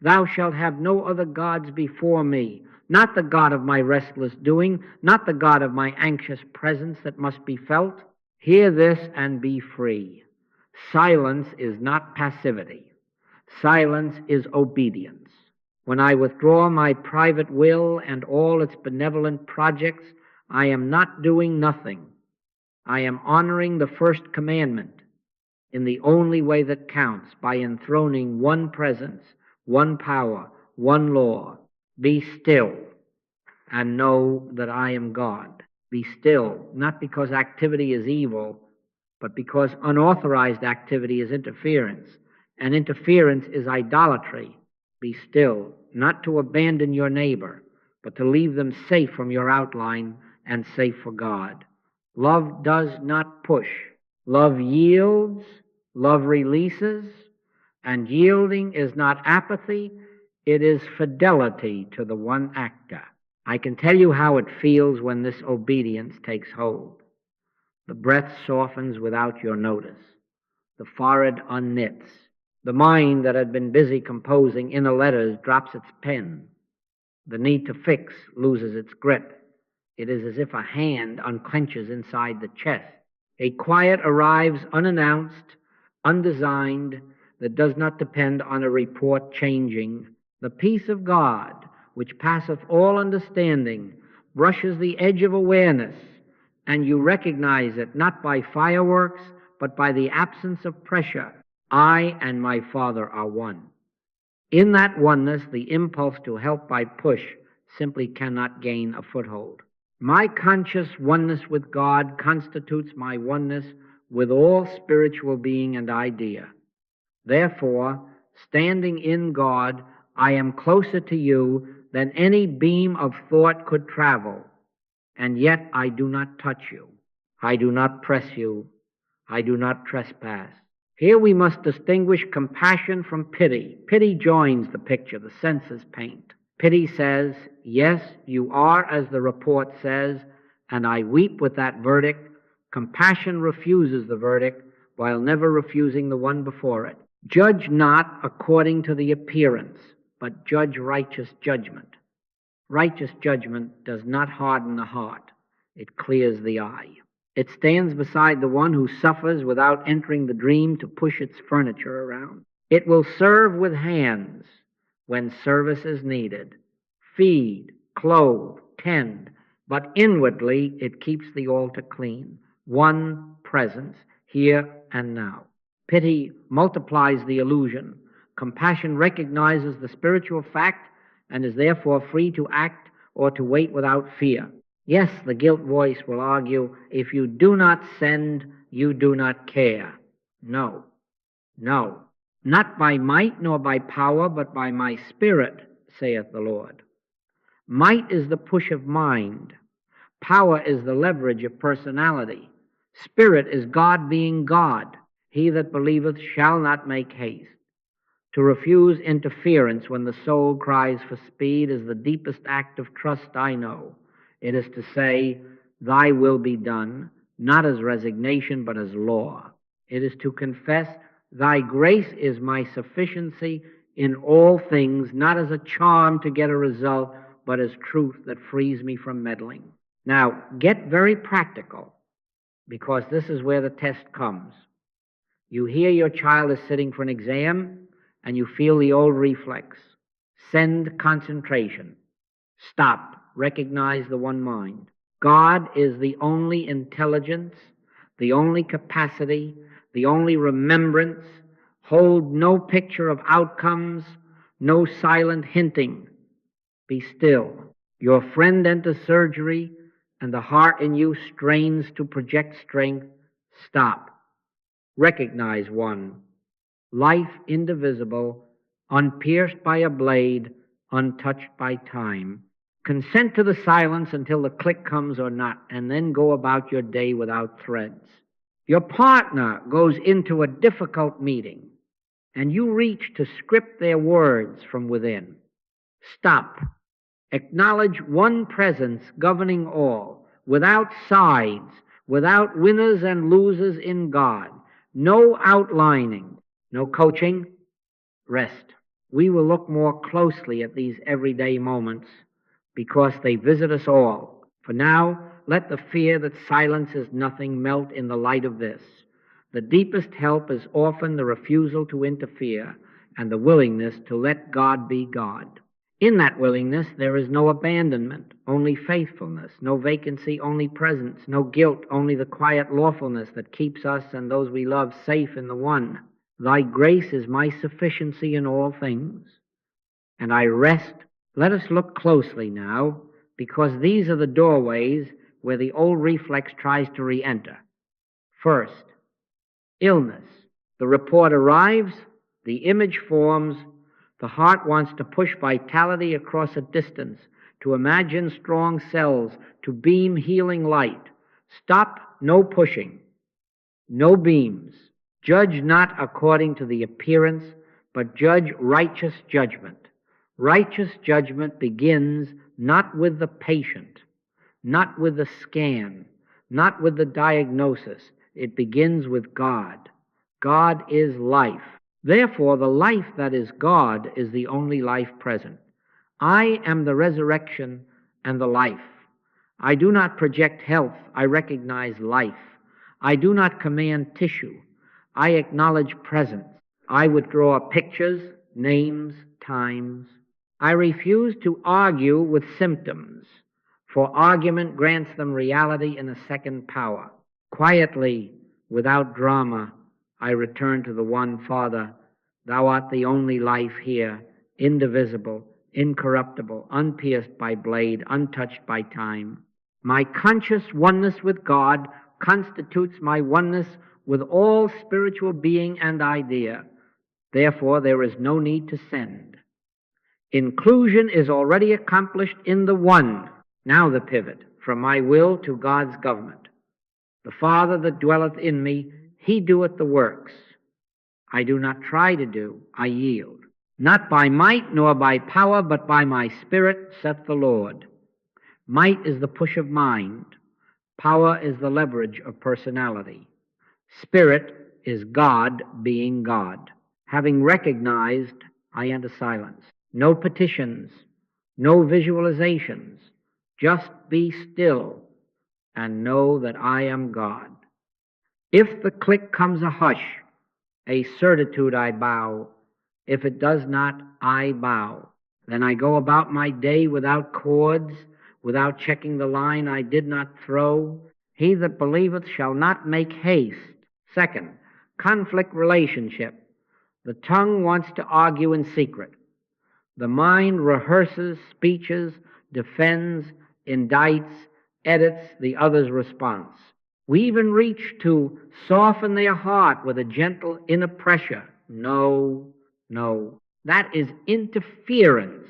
Thou shalt have no other gods before me, not the God of my restless doing, not the God of my anxious presence that must be felt. Hear this and be free. Silence is not passivity. Silence is obedience. When I withdraw my private will and all its benevolent projects, I am not doing nothing. I am honoring the first commandment in the only way that counts, by enthroning one presence, one power, one law. Be still and know that I am God. Be still, not because activity is evil, but because unauthorized activity is interference, and interference is idolatry. Be still, not to abandon your neighbor, but to leave them safe from your outline and safe for God. Love does not push. Love yields, love releases, and yielding is not apathy, it is fidelity to the one actor. I can tell you how it feels when this obedience takes hold. The breath softens without your notice. The forehead unknits. The mind that had been busy composing inner letters drops its pen. The need to fix loses its grip. It is as if a hand unclenches inside the chest. A quiet arrives unannounced, undesigned, that does not depend on a report changing. The peace of God, which passeth all understanding, brushes the edge of awareness, and you recognize it not by fireworks, but by the absence of pressure. I and my Father are one. In that oneness, the impulse to help by push simply cannot gain a foothold. My conscious oneness with God constitutes my oneness with all spiritual being and idea. Therefore, standing in God, I am closer to you than any beam of thought could travel, and yet I do not touch you. I do not press you. I do not trespass. Here we must distinguish compassion from pity. Pity joins the picture the senses paint. Pity says, yes, you are as the report says, and I weep with that verdict. Compassion refuses the verdict while never refusing the one before it. Judge not according to the appearance, but judge righteous judgment. Righteous judgment does not harden the heart. It clears the eye. It stands beside the one who suffers without entering the dream to push its furniture around. It will serve with hands when service is needed. Feed, clothe, tend, but inwardly it keeps the altar clean. One presence, here and now. Pity multiplies the illusion. Compassion recognizes the spiritual fact and is therefore free to act or to wait without fear. Yes, the guilt voice will argue, if you do not send, you do not care. No, no, not by might nor by power, but by my spirit, saith the Lord. Might is the push of mind. Power is the leverage of personality. Spirit is God being God. He that believeth shall not make haste. To refuse interference when the soul cries for speed is the deepest act of trust I know. It is to say, thy will be done, not as resignation, but as law. It is to confess, thy grace is my sufficiency in all things, not as a charm to get a result, but as truth that frees me from meddling. Now, get very practical, because this is where the test comes. You hear your child is sitting for an exam, and you feel the old reflex. Send concentration. Stop. Recognize the one mind. God is the only intelligence, the only capacity, the only remembrance. Hold no picture of outcomes, no silent hinting. Be still. Your friend enters surgery, and the heart in you strains to project strength. Stop. Recognize one. Life indivisible, unpierced by a blade, untouched by time. Consent to the silence until the click comes or not, and then go about your day without threads. Your partner goes into a difficult meeting, and you reach to script their words from within. Stop. Acknowledge one presence governing all, without sides, without winners and losers in God. No outlining, no coaching, rest. We will look more closely at these everyday moments because they visit us all. For now, let the fear that silence is nothing melt in the light of this. The deepest help is often the refusal to interfere and the willingness to let God be God. In that willingness, there is no abandonment, only faithfulness, no vacancy, only presence, no guilt, only the quiet lawfulness that keeps us and those we love safe in the one. Thy grace is my sufficiency in all things, and I rest. Let us look closely now, because these are the doorways where the old reflex tries to re-enter. First, illness. The report arrives, the image forms, the heart wants to push vitality across a distance, to imagine strong cells, to beam healing light. Stop, no pushing, no beams. Judge not according to the appearance, but judge righteous judgment. Righteous judgment begins not with the patient, not with the scan, not with the diagnosis. It begins with God. God is life. Therefore, the life that is God is the only life present. I am the resurrection and the life. I do not project health. I recognize life. I do not command tissue. I acknowledge presence. I withdraw pictures, names, times. I refuse to argue with symptoms, for argument grants them reality in a second power. Quietly, without drama, I return to the one Father. Thou art the only life here, indivisible, incorruptible, unpierced by blade, untouched by time. My conscious oneness with God constitutes my oneness with all spiritual being and idea. Therefore, there is no need to send. Inclusion is already accomplished in the one. Now the pivot, from my will to God's government. The Father that dwelleth in me, he doeth the works. I do not try to do, I yield. Not by might nor by power, but by my Spirit, saith the Lord. Might is the push of mind. Power is the leverage of personality. Spirit is God being God. Having recognized, I enter silence. No petitions, no visualizations. Just be still and know that I am God. If the click comes a hush, a certitude I bow. If it does not, I bow. Then I go about my day without cords, without checking the line I did not throw. He that believeth shall not make haste. Second, conflict relationship. The tongue wants to argue in secret. The mind rehearses speeches, defends, indicts, edits the other's response. We even reach to soften their heart with a gentle inner pressure. No, no. That is interference.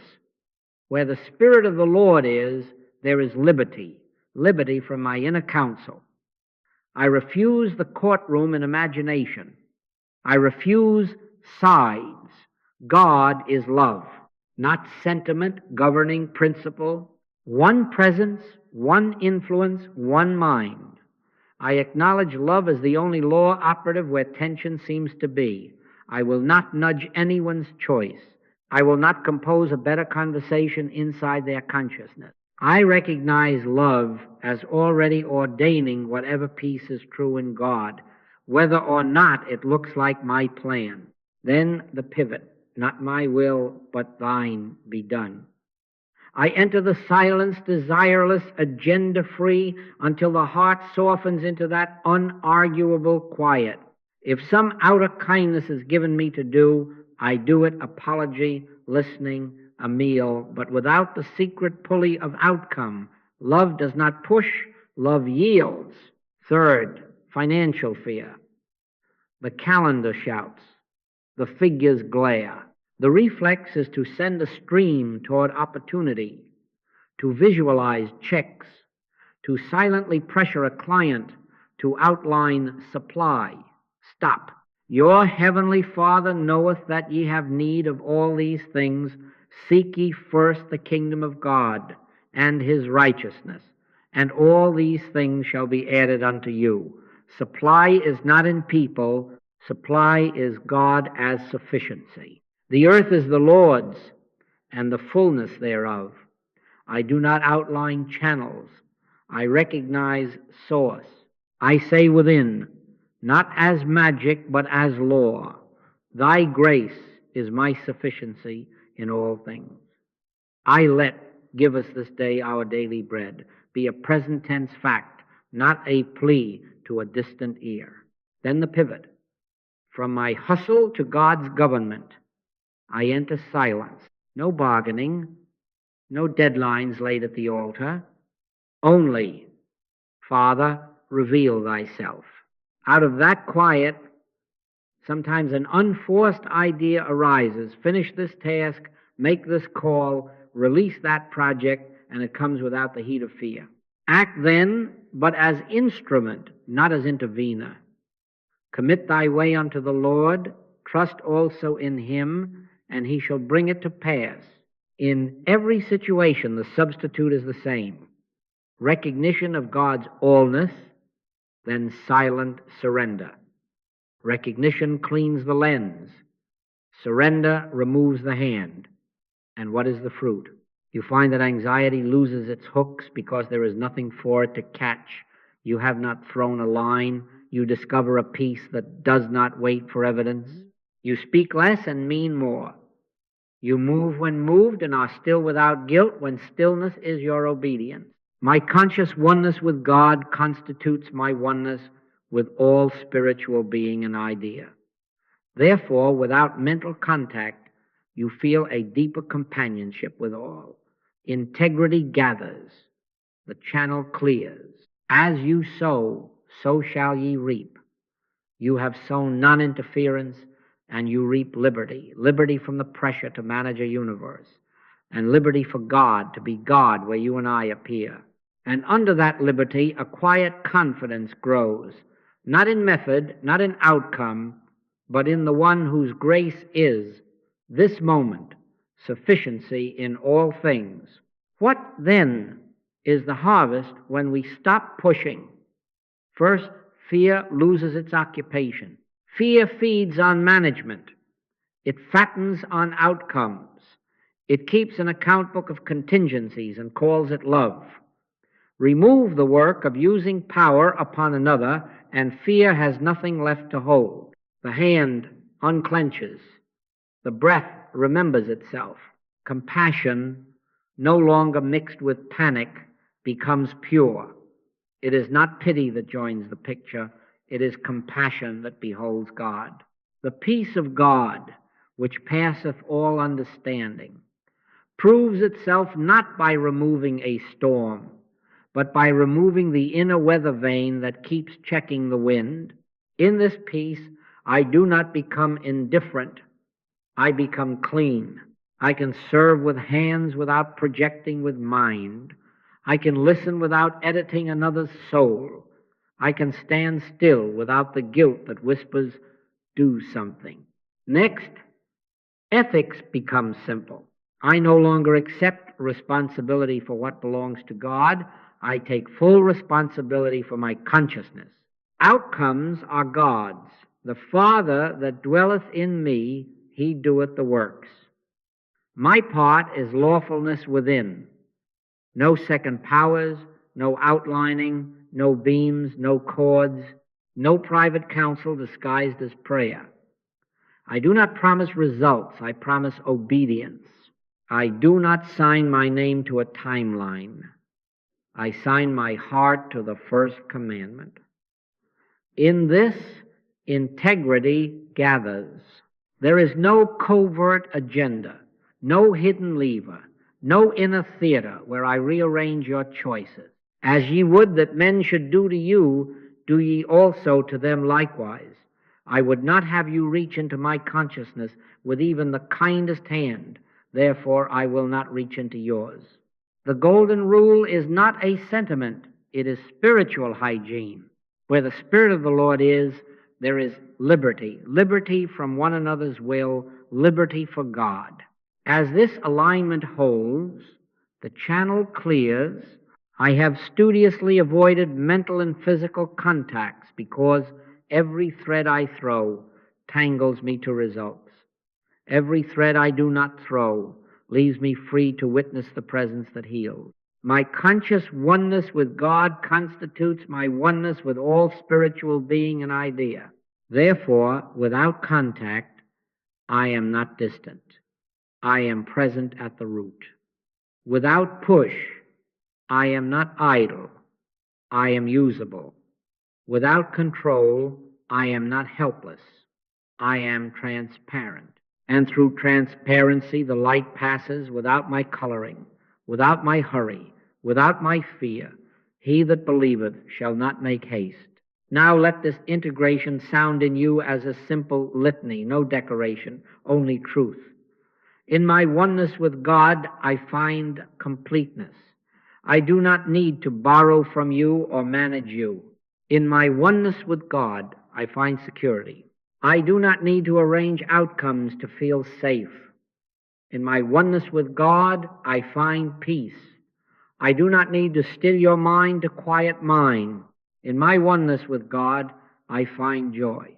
Where the Spirit of the Lord is, there is liberty. Liberty from my inner counsel. I refuse the courtroom in imagination. I refuse sides. God is love, not sentiment governing principle. One presence, one influence, one mind. I acknowledge love as the only law operative where tension seems to be. I will not nudge anyone's choice. I will not compose a better conversation inside their consciousness. I recognize love as already ordaining whatever peace is true in God, whether or not it looks like my plan. Then the pivot, not my will, but thine be done. I enter the silence, desireless, agenda-free, until the heart softens into that unarguable quiet. If some outer kindness is given me to do, I do it, apology, listening, a meal, but without the secret pulley of outcome. Love does not push, love yields. Third, financial fear. The calendar shouts, the figures glare. The reflex is to send a stream toward opportunity, to visualize checks, to silently pressure a client, to outline supply. Stop. Your heavenly Father knoweth that ye have need of all these things. Seek ye first the kingdom of God and his righteousness, and all these things shall be added unto you. Supply is not in people. Supply is God as sufficiency. The earth is the Lord's, and the fullness thereof. I do not outline channels. I recognize source. I say within, not as magic, but as law, thy grace is my sufficiency in all things. I let give us this day our daily bread be a present tense fact, not a plea to a distant ear. Then the pivot. From my hustle to God's government, I enter silence. No bargaining, no deadlines laid at the altar. Only, Father, reveal thyself. Out of that quiet, sometimes an unforced idea arises. Finish this task, make this call, release that project, and it comes without the heat of fear. Act then, but as instrument, not as intervener. Commit thy way unto the Lord, trust also in him, and he shall bring it to pass. In every situation, the substitute is the same. Recognition of God's allness, then silent surrender. Recognition cleans the lens. Surrender removes the hand. And what is the fruit? You find that anxiety loses its hooks because there is nothing for it to catch. You have not thrown a line. You discover a peace that does not wait for evidence. You speak less and mean more. You move when moved and are still without guilt when stillness is your obedience. My conscious oneness with God constitutes my oneness with all spiritual being and idea. Therefore, without mental contact, you feel a deeper companionship with all. Integrity gathers. The channel clears. As you sow, so shall ye reap. You have sown non-interference, and you reap liberty. Liberty from the pressure to manage a universe, and liberty for God to be God where you and I appear. And under that liberty, a quiet confidence grows, not in method, not in outcome, but in the one whose grace is, this moment, sufficiency in all things. What then is the harvest when we stop pushing? First, fear loses its occupation. Fear feeds on management. It fattens on outcomes. It keeps an account book of contingencies and calls it love. Remove the work of using power upon another, and fear has nothing left to hold. The hand unclenches. The breath remembers itself. Compassion, no longer mixed with panic, becomes pure. It is not pity that joins the picture. It is compassion that beholds God. The peace of God, which passeth all understanding, proves itself not by removing a storm, but by removing the inner weather vane that keeps checking the wind. In this peace, I do not become indifferent. I become clean. I can serve with hands without projecting with mind. I can listen without editing another's soul. I can stand still without the guilt that whispers, do something. Next, ethics becomes simple. I no longer accept responsibility for what belongs to God. I take full responsibility for my consciousness. Outcomes are God's. The Father that dwelleth in me, he doeth the works. My part is lawfulness within. No second powers, no outlining, no beams, no chords, no private counsel disguised as prayer. I do not promise results, I promise obedience. I do not sign my name to a timeline. I sign my heart to the first commandment. In this, integrity gathers. There is no covert agenda, no hidden lever, no inner theater where I rearrange your choices. As ye would that men should do to you, do ye also to them likewise. I would not have you reach into my consciousness with even the kindest hand. Therefore, I will not reach into yours. The golden rule is not a sentiment. It is spiritual hygiene. Where the Spirit of the Lord is, there is liberty. Liberty from one another's will, liberty for God. As this alignment holds, the channel clears. I have studiously avoided mental and physical contacts because every thread I throw tangles me to results. Every thread I do not throw leaves me free to witness the presence that heals. My conscious oneness with God constitutes my oneness with all spiritual being and idea. Therefore, without contact, I am not distant. I am present at the root. Without push, I am not idle. I am usable. Without control, I am not helpless. I am transparent. And through transparency, the light passes without my coloring, without my hurry, without my fear. He that believeth shall not make haste. Now let this integration sound in you as a simple litany, no decoration, only truth. In my oneness with God, I find completeness. I do not need to borrow from you or manage you. In my oneness with God, I find security. I do not need to arrange outcomes to feel safe. In my oneness with God, I find peace. I do not need to still your mind to quiet mine. In my oneness with God, I find joy.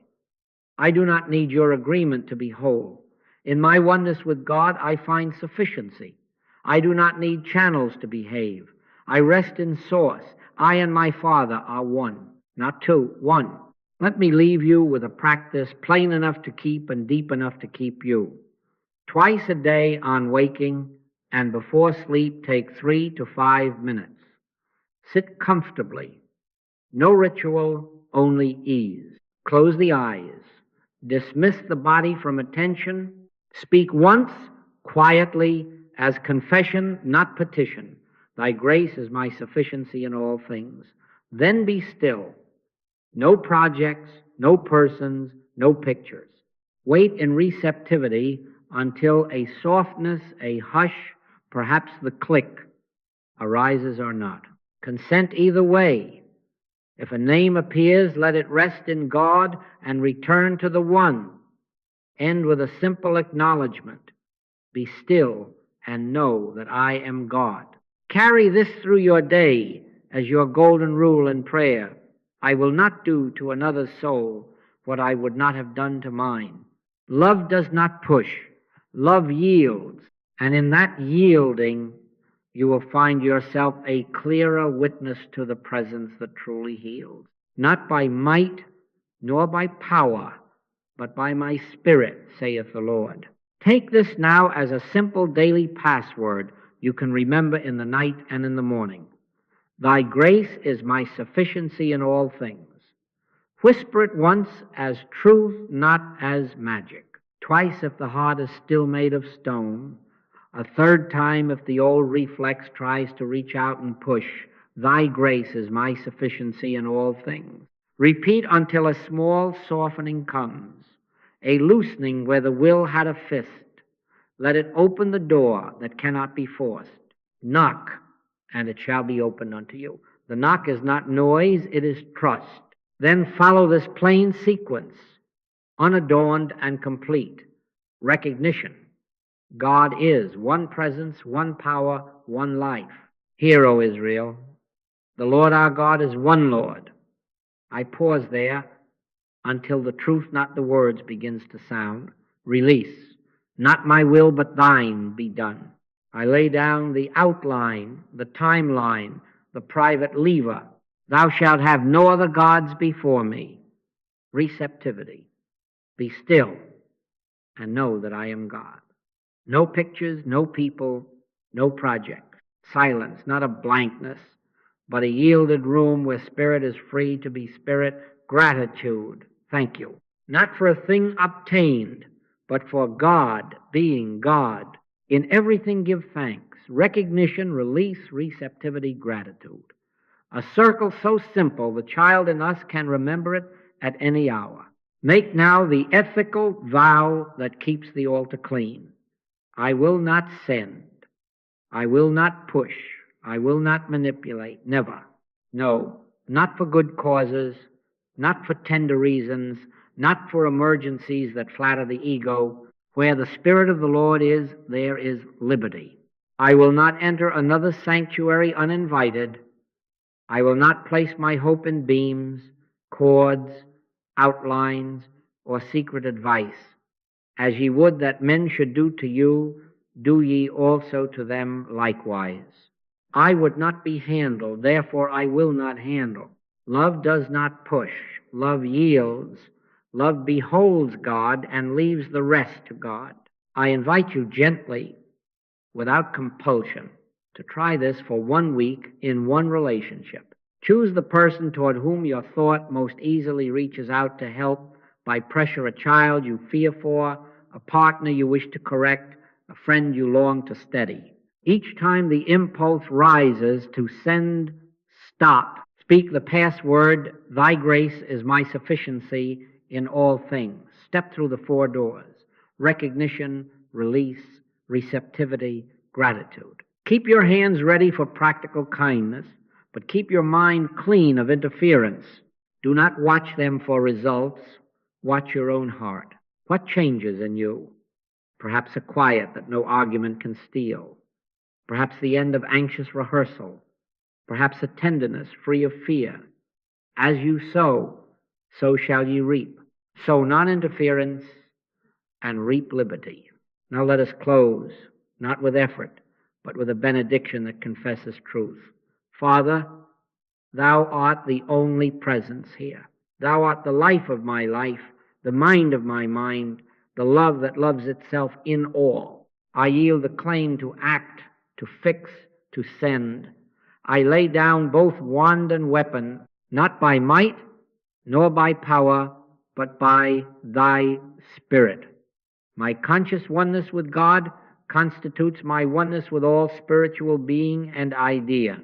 I do not need your agreement to be whole. In my oneness with God, I find sufficiency. I do not need channels to behave. I rest in source. I and my Father are one, not two, one. Let me leave you with a practice plain enough to keep and deep enough to keep you. Twice a day on waking and before sleep, take 3 to 5 minutes. Sit comfortably. No ritual, only ease. Close the eyes. Dismiss the body from attention. Speak once, quietly, as confession, not petition. Thy grace is my sufficiency in all things. Then be still. No projects, no persons, no pictures. Wait in receptivity until a softness, a hush, perhaps the click, arises or not. Consent either way. If a name appears, let it rest in God and return to the One. End with a simple acknowledgement. Be still and know that I am God. Carry this through your day as your golden rule in prayer. I will not do to another's soul what I would not have done to mine. Love does not push. Love yields. And in that yielding, you will find yourself a clearer witness to the presence that truly heals. Not by might, nor by power, but by my Spirit, saith the Lord. Take this now as a simple daily password you can remember in the night and in the morning. Thy grace is my sufficiency in all things. Whisper it once as truth, not as magic. Twice if the heart is still made of stone. A third time if the old reflex tries to reach out and push. Thy grace is my sufficiency in all things. Repeat until a small softening comes, a loosening where the will had a fist. Let it open the door that cannot be forced. Knock, and it shall be opened unto you. The knock is not noise, it is trust. Then follow this plain sequence, unadorned and complete. Recognition. God is one presence, one power, one life. Hear, O Israel, the Lord our God is one Lord. I pause there until the truth, not the words, begins to sound. Release. Not my will, but thine be done. I lay down the outline, the timeline, the private lever. Thou shalt have no other gods before me. Receptivity. Be still and know that I am God. No pictures, no people, no projects. Silence, not a blankness, but a yielded room where spirit is free to be spirit. Gratitude. Thank you. Not for a thing obtained, but for God being God. In everything give thanks. Recognition, release, receptivity, gratitude. A circle so simple the child in us can remember it at any hour. Make now the ethical vow that keeps the altar clean. I will not send. I will not push. I will not manipulate. Never. No, not for good causes, not for tender reasons, not for emergencies that flatter the ego. Where the Spirit of the Lord is, there is liberty. I will not enter another sanctuary uninvited. I will not place my hope in beams, cords, outlines, or secret advice. As ye would that men should do to you, do ye also to them likewise. I would not be handled, therefore I will not handle. Love does not push. Love yields. Love beholds God and leaves the rest to God. I invite you gently, without compulsion, to try this for 1 week in one relationship. Choose the person toward whom your thought most easily reaches out to help by pressure: a child you fear for, a partner you wish to correct, a friend you long to steady. Each time the impulse rises to send, stop. Speak the password, "Thy grace is my sufficiency in all things." Step through the 4 doors: recognition, release, receptivity, gratitude. Keep your hands ready for practical kindness, but keep your mind clean of interference. Do not watch them for results. Watch your own heart. What changes in you? Perhaps a quiet that no argument can steal. Perhaps the end of anxious rehearsal. Perhaps a tenderness free of fear. As you sow, so shall you reap. Sow non-interference and reap liberty. Now let us close, not with effort, but with a benediction that confesses truth. Father, thou art the only presence here. Thou art the life of my life, the mind of my mind, the love that loves itself in all. I yield the claim to act, to fix, to send. I lay down both wand and weapon, not by might, nor by power, but by thy Spirit. My conscious oneness with God constitutes my oneness with all spiritual being and idea.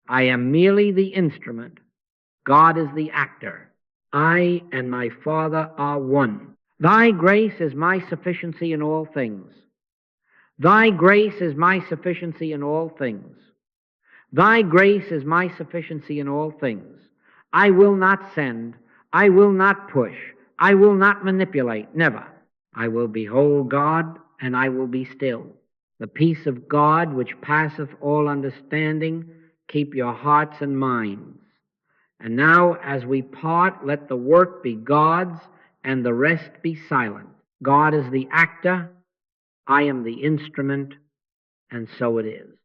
I am merely the instrument. God is the actor. I and my Father are one. Thy grace is my sufficiency in all things. Thy grace is my sufficiency in all things. Thy grace is my sufficiency in all things. I will not send. I will not push. I will not manipulate. Never. I will behold God, and I will be still. The peace of God, which passeth all understanding, keep your hearts and minds. And now, as we part, let the work be God's, and the rest be silent. God is the actor, I am the instrument, and so it is.